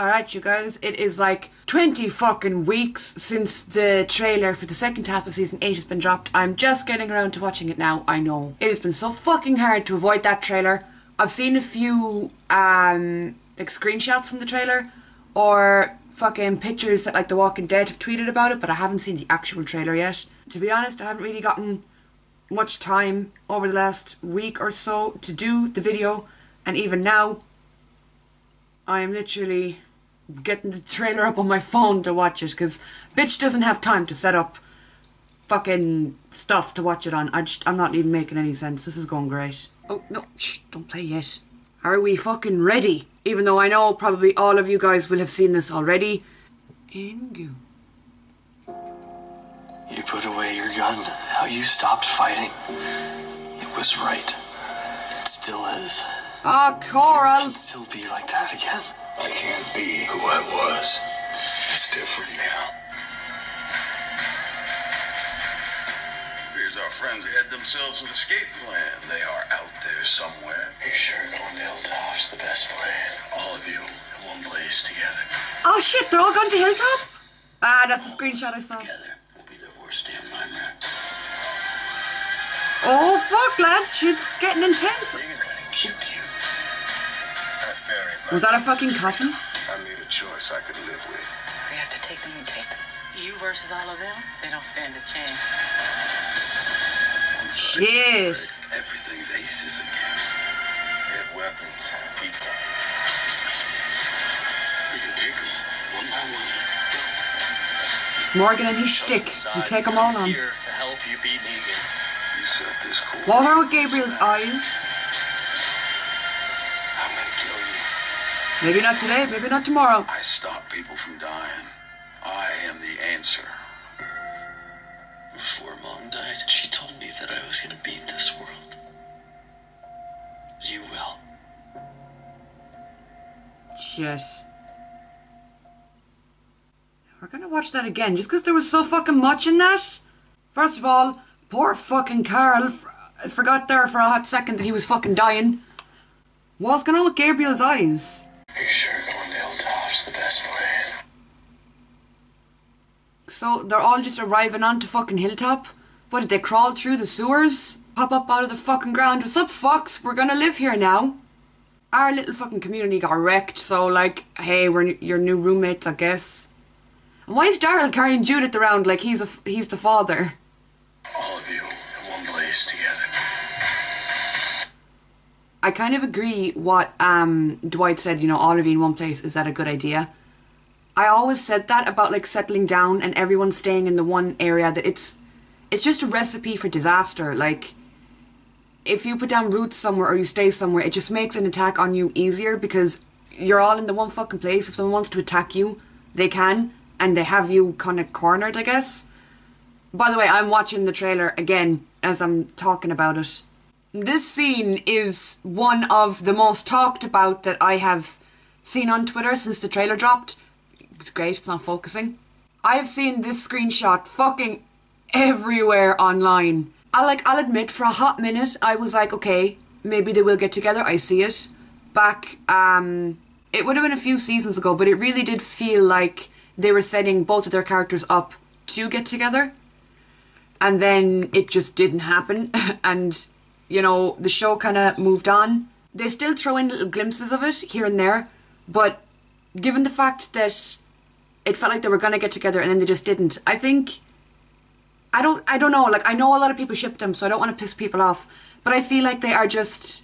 Alright, you guys, it is like 20 fucking weeks since the trailer for the second half of season 8 has been dropped. I'm just getting around to watching it now, I know. It has been so fucking hard to avoid that trailer. I've seen a few, like screenshots from the trailer, or fucking pictures that like The Walking Dead have tweeted about it, but I haven't seen the actual trailer yet. To be honest, I haven't really gotten much time over the last week or so to do the video, and even now I am literally getting the trailer up on my phone to watch it, because bitch doesn't have time to set up fucking stuff to watch it on. I'm not even making any sense. This is going great. Oh no, shh, don't play yet. Are we fucking ready? Even though I know probably all of you guys will have seen this already. Ingu. You put away your gun. How you stopped fighting. It was right. It still is. Ah, Coral! You can still be like that again. I can't be who I was. It's different now. Appears our friends had themselves an escape plan. They are out there somewhere. Are you sure going to Hilltop's the best plan? All of you in one place together. Oh shit, they're all gone to Hilltop? Ah, that's the screenshot I saw. Together, we'll be their worst damn nightmare. Oh fuck, lads, shit's getting intense. He's gonna kill you. Was that a fucking coffin? I made a choice I could live with. We have to take them, we take them. You versus all of them, they don't stand a chance. Shit. Everything's aces again. They have weapons, people. We can take them one by one. It's Morgan and his shtick. We take them all on. Here to help you beat Negan. You set this course. What are with Gabriel's eyes? I'm gonna kill you. Maybe not today, maybe not tomorrow. I stop people from dying. I am the answer. Before Mom died, she told me that I was going to beat this world. You will. Shit. We're gonna watch that again, just because there was so fucking much in that. First of all, poor fucking Carl. Forgot there for a hot second that he was fucking dying. What's going on with Gabriel's eyes? Are you sure going to Hilltop's the best plan? So they're all just arriving onto fucking Hilltop? What, did they crawl through the sewers? Pop up out of the fucking ground? What's up, fucks? We're gonna live here now. Our little fucking community got wrecked, so like, hey, we're your new roommates, I guess. And why is Daryl carrying Judith around like he's the father? All of you in one place together. I kind of agree what Dwight said, you know, all of you in one place, is that a good idea? I always said that about like settling down and everyone staying in the one area, that it's just a recipe for disaster. Like, if you put down roots somewhere or you stay somewhere, it just makes an attack on you easier because you're all in the one fucking place. If someone wants to attack you, they can, and they have you kind of cornered, I guess. By the way, I'm watching the trailer again as I'm talking about it. This scene is one of the most talked about that I have seen on Twitter since the trailer dropped. It's great, it's not focusing. I've seen this screenshot fucking everywhere online. I'll admit, for a hot minute, I was like, okay, maybe they will get together. I see it. Back, it would have been a few seasons ago, but it really did feel like they were setting both of their characters up to get together. And then it just didn't happen. And you know, the show kind of moved on. They still throw in little glimpses of it here and there, but given the fact that it felt like they were going to get together and then they just didn't, I think, I don't know, like, I know a lot of people ship them, so I don't want to piss people off, but I feel like they are just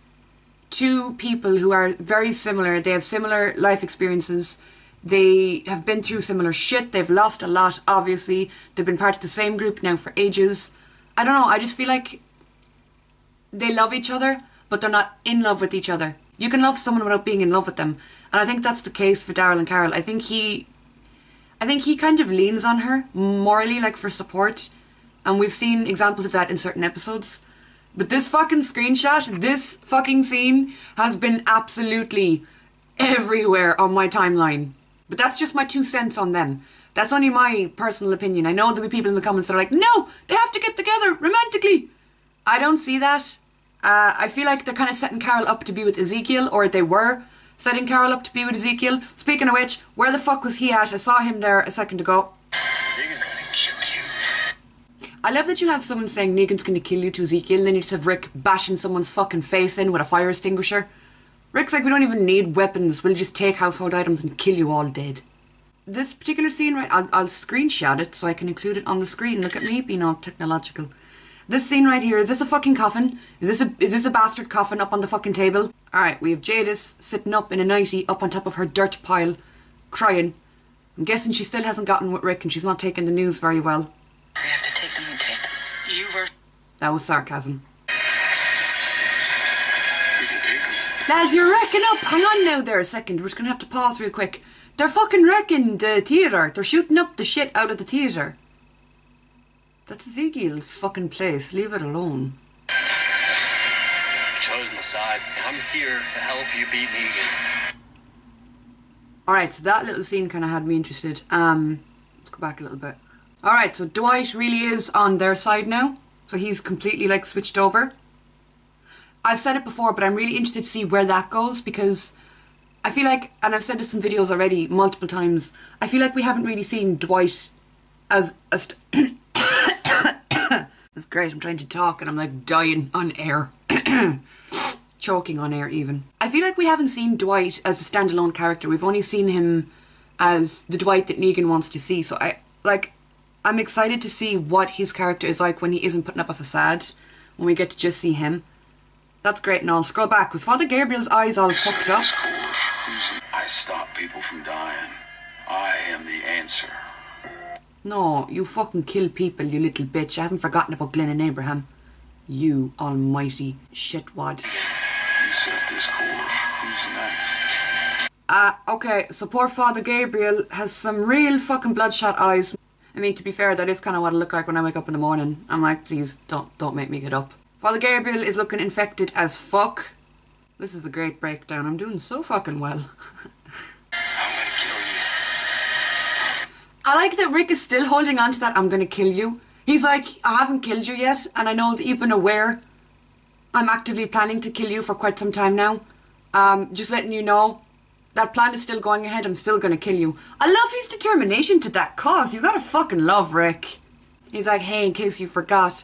two people who are very similar. They have similar life experiences. They have been through similar shit. They've lost a lot, obviously. They've been part of the same group now for ages. I don't know, I just feel like they love each other, but they're not in love with each other. You can love someone without being in love with them. And I think that's the case for Daryl and Carol. I think he kind of leans on her morally, like for support. And we've seen examples of that in certain episodes. But this fucking screenshot, this fucking scene has been absolutely everywhere on my timeline. But that's just my 2 cents on them. That's only my personal opinion. I know there'll be people in the comments that are like, no, they have to get together romantically. I don't see that. I feel like they're kind of setting Carol up to be with Ezekiel, or they were. setting Carol up to be with Ezekiel. Speaking of which, where the fuck was he at? I saw him there a second ago. Negan's gonna kill you. I love that you have someone saying Negan's gonna kill you to Ezekiel, and then you just have Rick bashing someone's fucking face in with a fire extinguisher. Rick's like, we don't even need weapons, we'll just take household items and kill you all dead. This particular scene, right, I'll screenshot it so I can include it on the screen. Look at me being all technological. This scene right here, is this a fucking coffin? Is this a bastard coffin up on the fucking table? Alright, we have Jadis sitting up in a nightie up on top of her dirt pile, crying. I'm guessing she still hasn't gotten with Rick and she's not taking the news very well. We have to take them and take them. You were... That was sarcasm. We can take them. Lads, you're wrecking up! Hang on now there a second, we're just gonna have to pause real quick. They're fucking wrecking the theatre. They're shooting up the shit out of the theatre. That's Ezekiel's fucking place. Leave it alone. I chose my side. I'm here to help you beat Negan. Alright, so that little scene kind of had me interested. Let's go back a little bit. Alright, so Dwight really is on their side now. So he's completely like switched over. I've said it before, but I'm really interested to see where that goes because I feel like, and I've said this in videos already multiple times, I feel like we haven't really seen Dwight as a It's great, I'm trying to talk and I'm like dying on air. Choking on air even. I feel like we haven't seen Dwight as a standalone character. We've only seen him as the Dwight that Negan wants to see. So I'm excited to see what his character is like when he isn't putting up a facade. When we get to just see him. That's great and all. Scroll back. Was Father Gabriel's eyes all fucked up? I stop people from dying. I am the answer. No, you fucking kill people, you little bitch. I haven't forgotten about Glenn and Abraham. You almighty shitwad. You set this course. Who's next? Okay, so poor Father Gabriel has some real fucking bloodshot eyes. I mean, to be fair, that is kind of what I look like when I wake up in the morning. I'm like, please, don't make me get up. Father Gabriel is looking infected as fuck. This is a great breakdown. I'm doing so fucking well. I'm gonna kill you. I like that Rick is still holding on to that I'm gonna kill you. He's like, I haven't killed you yet, and I know that you've been aware I'm actively planning to kill you for quite some time now. Just letting you know, that plan is still going ahead, I'm still gonna kill you. I love his determination to that cause. You gotta fucking love Rick. He's like, hey, in case you forgot,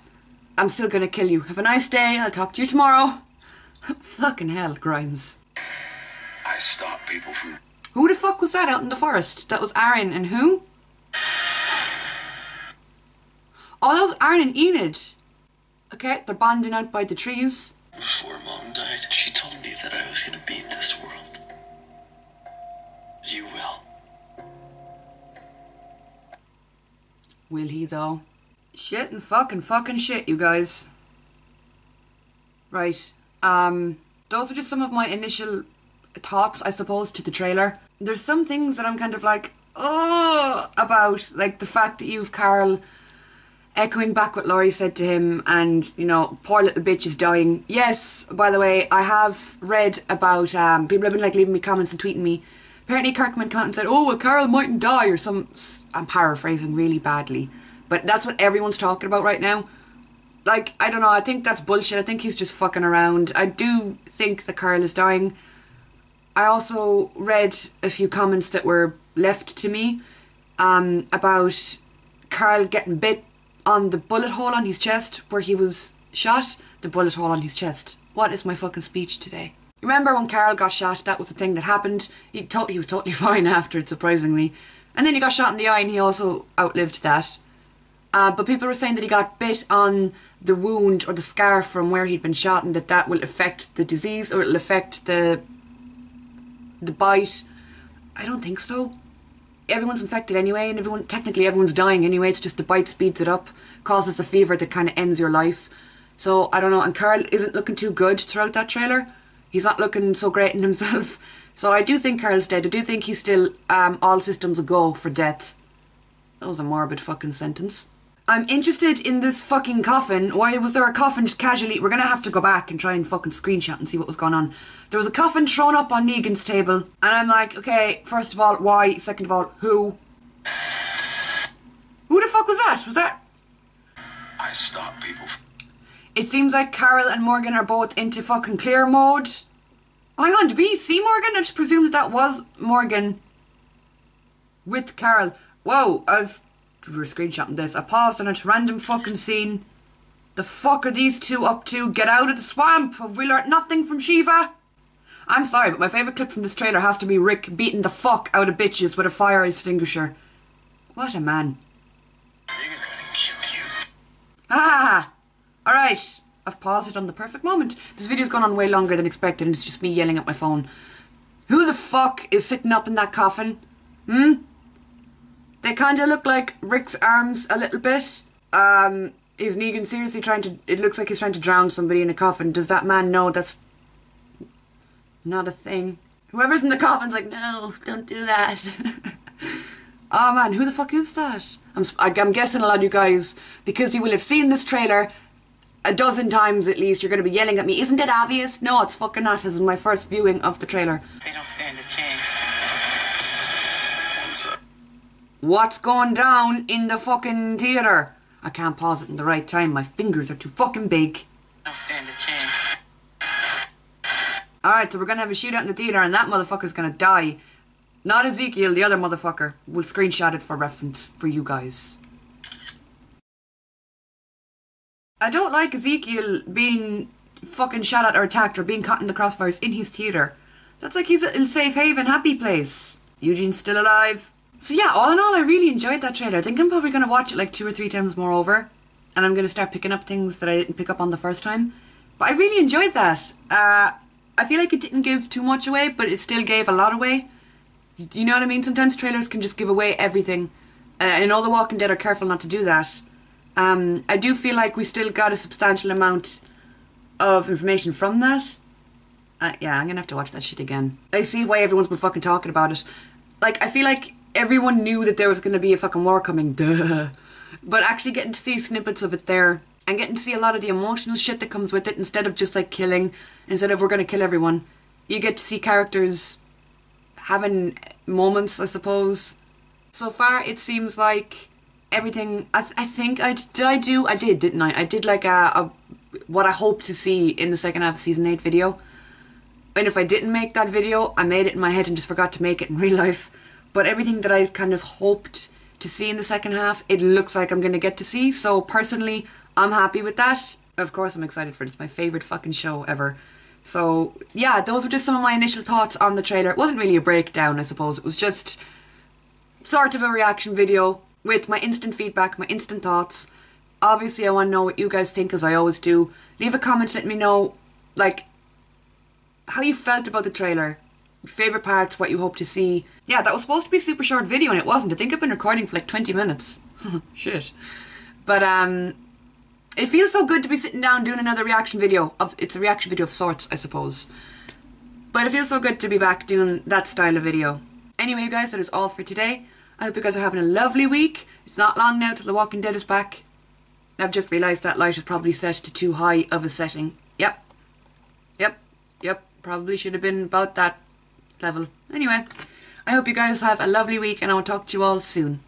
I'm still gonna kill you. Have a nice day, I'll talk to you tomorrow. Fucking hell, Grimes. I stop people from... Who the fuck was that out in the forest? That was Aaron and who? Oh, that was Aaron and Enid. Okay, they're bonding out by the trees. Before Mom died, she told me that I was gonna beat this world. You will. Will he though? Shit and fucking shit, you guys. Right. Those were just some of my initial thoughts, I suppose, to the trailer. There's some things that I'm kind of like, oh, about, like the fact that you've Carl echoing back what Laurie said to him and, you know, poor little bitch is dying. Yes, by the way, I have read about, people have been like leaving me comments and tweeting me. Apparently Kirkman came out and said, oh, well, Carl mightn't die or some, I'm paraphrasing really badly. But that's what everyone's talking about right now. Like, I don't know, I think that's bullshit. I think he's just fucking around. I do think that Carl is dying. I also read a few comments that were left to me about Carl getting bit on the bullet hole on his chest where he was shot. The bullet hole on his chest. What is my fucking speech today? Remember when Carl got shot? That was the thing that happened. He was totally fine after it, surprisingly. And then he got shot in the eye and he also outlived that. But people were saying that he got bit on the wound or the scar from where he'd been shot and that will affect the disease or it'll affect the bite. I don't think so. Everyone's infected anyway and technically everyone's dying anyway. It's just the bite speeds it up, causes a fever that kind of ends your life. So I don't know, and Carl isn't looking too good throughout that trailer. He's not looking so great in himself. So I do think Carl's dead. I do think he's still all systems a go for death. That was a morbid fucking sentence. I'm interested in this fucking coffin. Why was there a coffin just casually? We're gonna have to go back and try and fucking screenshot and see what was going on. There was a coffin thrown up on Negan's table. And I'm like, okay, first of all, why? Second of all, who? Who the fuck was that? Was that? I stop people. It seems like Carol and Morgan are both into fucking clear mode. Oh, hang on, did we see Morgan? I just presumed that was Morgan with Carol. Whoa, we're screenshotting this. I paused on a random fucking scene. The fuck are these two up to? Get out of the swamp! Have we learnt nothing from Shiva? I'm sorry, but my favourite clip from this trailer has to be Rick beating the fuck out of bitches with a fire extinguisher. What a man. Niggas are gonna kill you. Ah! Alright, I've paused it on the perfect moment. This video's gone on way longer than expected and it's just me yelling at my phone. Who the fuck is sitting up in that coffin? Hmm? They kinda look like Rick's arms a little bit. Is Negan seriously trying to... It looks like he's trying to drown somebody in a coffin. Does that man know that's not a thing? Whoever's in the coffin's like, no, don't do that. Oh man, who the fuck is that? I'm guessing a lot of you guys, because you will have seen this trailer a dozen times at least, you're going to be yelling at me, isn't it obvious? No, it's fucking not. This is my first viewing of the trailer. They don't stand a chance. What's going down in the fucking theatre? I can't pause it in the right time. My fingers are too fucking big. Don't stand a chance. Alright, so we're going to have a shootout in the theatre and that motherfucker's going to die. Not Ezekiel, the other motherfucker. We'll screenshot it for reference for you guys. I don't like Ezekiel being fucking shot at or attacked or being caught in the crossfires in his theatre. That's like he's a safe haven, happy place. Eugene's still alive. So yeah, all in all, I really enjoyed that trailer. I think I'm probably going to watch it like 2 or 3 times more over. And I'm going to start picking up things that I didn't pick up on the first time. But I really enjoyed that. I feel like it didn't give too much away, but it still gave a lot away. You know what I mean? Sometimes trailers can just give away everything. And I know The Walking Dead are careful not to do that. I do feel like we still got a substantial amount of information from that. Yeah, I'm going to have to watch that shit again. I see why everyone's been fucking talking about it. Like, I feel like everyone knew that there was going to be a fucking war coming. Duh. But actually getting to see snippets of it there and getting to see a lot of the emotional shit that comes with it instead of just like killing, instead of we're going to kill everyone, you get to see characters having moments, I suppose. So far, it seems like everything. I think I did, didn't I? I did like what I hoped to see in the second half of season 8 video. And if I didn't make that video, I made it in my head and just forgot to make it in real life. But everything that I kind of hoped to see in the second half, it looks like I'm going to get to see. So personally, I'm happy with that. Of course, I'm excited for it. It's my favourite fucking show ever. So yeah, those were just some of my initial thoughts on the trailer. It wasn't really a breakdown, I suppose. It was just sort of a reaction video with my instant feedback, my instant thoughts. Obviously, I want to know what you guys think, as I always do. Leave a comment, let me know, like, how you felt about the trailer. Favourite parts, what you hope to see. Yeah, that was supposed to be a super short video and it wasn't. I think I've been recording for like 20 minutes. Shit. But, it feels so good to be sitting down doing another reaction video. It's a reaction video of sorts, I suppose. But it feels so good to be back doing that style of video. Anyway, you guys, that is all for today. I hope you guys are having a lovely week. It's not long now till The Walking Dead is back. I've just realised that light is probably set to too high of a setting. Yep. Probably should have been about that level. Anyway, I hope you guys have a lovely week and I'll talk to you all soon.